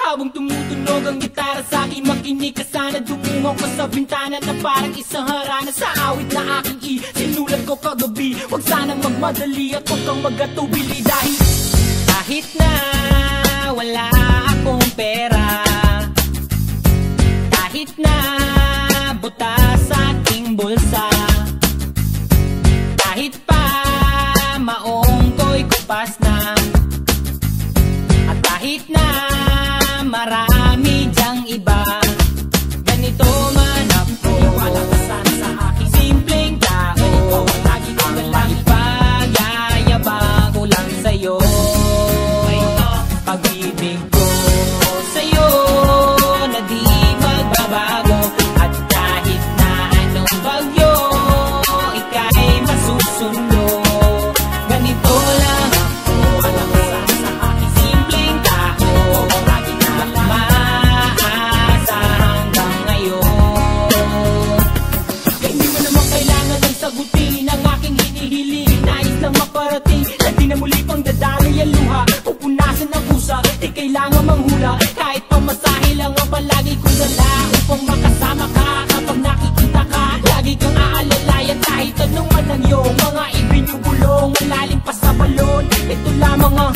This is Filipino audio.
Habang tumutunog ang gitara sa akin, makinig ka sana. Dumungo ko sa bintana na parang isang harana. Sa awit na aking sinulat ko kagabi, huwag sanang magmadali at huwag kang magatubili. Dahil kahit na wala akong pera, kahit na butas sa aking bulsa, kahit pa maong ko'y kupas na, at kahit na marami dyang iba, ganito man ako. Wala ka sana sa aking simpleng tao. Ganito ang lagi ko na lang ipagyayabang ko lang sa'yo. Pag-ibig ko sa'yo na di magbabago, at kahit na anong bagyo ika'y masusundo. Ganito lang ako. Wala ka sana sa aking simpleng tao. Lagi na lang maasa hanggang ngayon. Kaya hindi mo naman kailangan ng sagutin ang aking hinihiling. Nais lang maparating na di na muli pang dadaloy ang luha. Pupunasan ng pusa, di kailangan manghula. Kahit pamasahe lang ang palagi kong dala upang makasama ka kapag nakikita ka. Lagi kang aalalayan kahit anong man ang iyong mga ibinubulong. Malalim pa sa balon, ito lamang ang